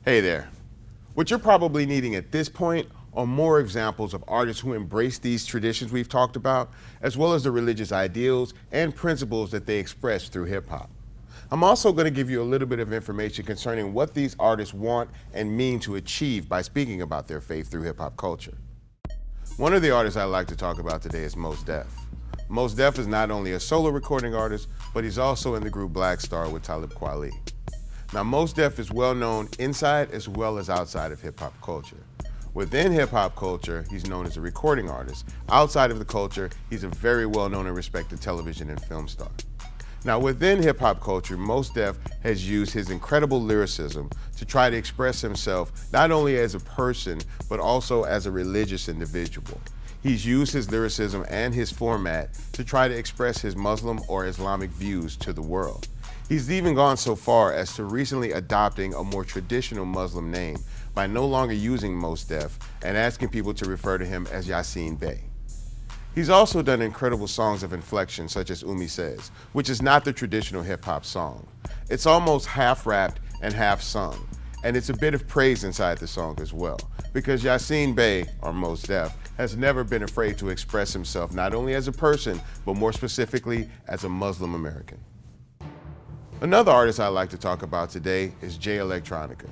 Hey there. What you're probably needing at this point are more examples of artists who embrace these traditions we've talked about, as well as the religious ideals and principles that they express through hip hop. I'm also going to give you a little bit of information concerning what these artists want and mean to achieve by speaking about their faith through hip hop culture. One of the artists I'd like to talk about today is Mos Def. Mos Def is not only a solo recording artist, but he's also in the group Black Star with Talib Kweli. Now, Mos Def is well known inside as well as outside of hip hop culture. Within hip hop culture, he's known as a recording artist. Outside of the culture, he's a very well known and respected television and film star. Now, within hip hop culture, Mos Def has used his incredible lyricism to try to express himself not only as a person, but also as a religious individual. He's used his lyricism and his format to try to express his Muslim or Islamic views to the world. He's even gone so far as to recently adopting a more traditional Muslim name by no longer using Mos Def and asking people to refer to him as Yasin Bey. He's also done incredible songs of inflection such as Umi Says, which is not the traditional hip hop song. It's almost half rapped and half sung, and it's a bit of praise inside the song as well, because Yasin Bey, or Mos Def, has never been afraid to express himself not only as a person, but more specifically as a Muslim American. Another artist I'd like to talk about today is Jay Electronica.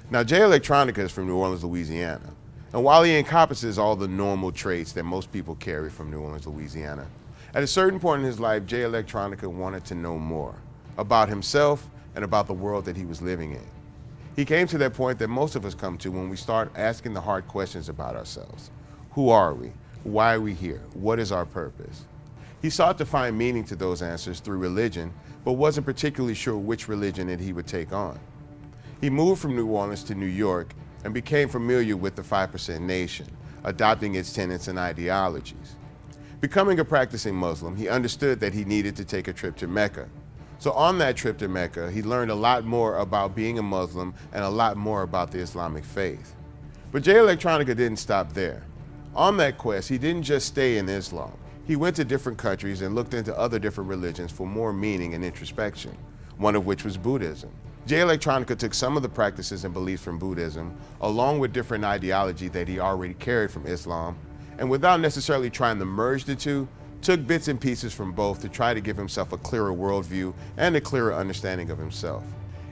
Now, Jay Electronica is from New Orleans, Louisiana. And while he encompasses all the normal traits that most people carry from New Orleans, Louisiana, at a certain point in his life, Jay Electronica wanted to know more about himself and about the world that he was living in. He came to that point that most of us come to when we start asking the hard questions about ourselves. Who are we? Why are we here? What is our purpose? He sought to find meaning to those answers through religion, but wasn't particularly sure which religion that he would take on. He moved from New Orleans to New York and became familiar with the 5% Nation, adopting its tenets and ideologies. Becoming a practicing Muslim, he understood that he needed to take a trip to Mecca. So on that trip to Mecca, he learned a lot more about being a Muslim and a lot more about the Islamic faith. But Jay Electronica didn't stop there. On that quest, he didn't just stay in Islam. He went to different countries and looked into other different religions for more meaning and introspection, one of which was Buddhism. Jay Electronica took some of the practices and beliefs from Buddhism, along with different ideology that he already carried from Islam, and without necessarily trying to merge the two, took bits and pieces from both to try to give himself a clearer worldview and a clearer understanding of himself.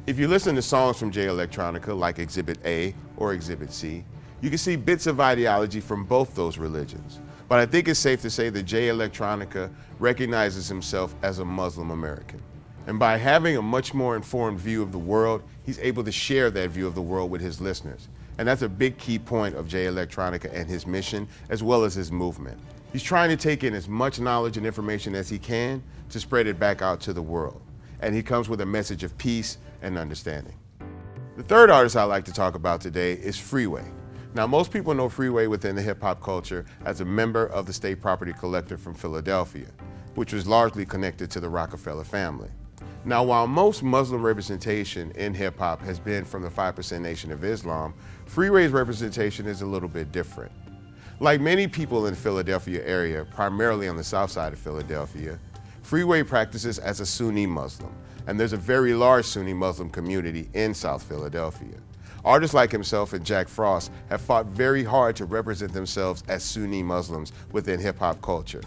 If you listen to songs from Jay Electronica like Exhibit A or Exhibit C, you can see bits of ideology from both those religions. But I think it's safe to say that Jay Electronica recognizes himself as a Muslim American. And by having a much more informed view of the world, he's able to share that view of the world with his listeners. And that's a big key point of Jay Electronica and his mission, as well as his movement. He's trying to take in as much knowledge and information as he can to spread it back out to the world. And he comes with a message of peace and understanding. The third artist I'd like to talk about today is Freeway. Now, most people know Freeway within the hip hop culture as a member of the State Property Collective from Philadelphia, which was largely connected to the Rockefeller family. Now, while most Muslim representation in hip hop has been from the 5% Nation of Islam, Freeway's representation is a little bit different. Like many people in the Philadelphia area, primarily on the south side of Philadelphia, Freeway practices as a Sunni Muslim, and there's a very large Sunni Muslim community in South Philadelphia. Artists like himself and Jack Frost have fought very hard to represent themselves as Sunni Muslims within hip hop culture.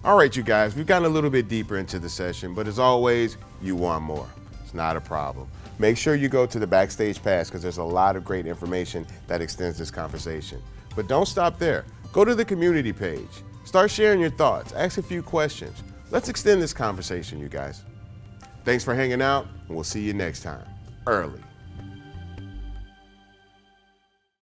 All right, you guys, we've gotten a little bit deeper into the session, but as always, you want more. It's not a problem. Make sure you go to the Backstage Pass because there's a lot of great information that extends this conversation. But don't stop there. Go to the community page. Start sharing your thoughts. Ask a few questions. Let's extend this conversation, you guys. Thanks for hanging out, and we'll see you next time. Early.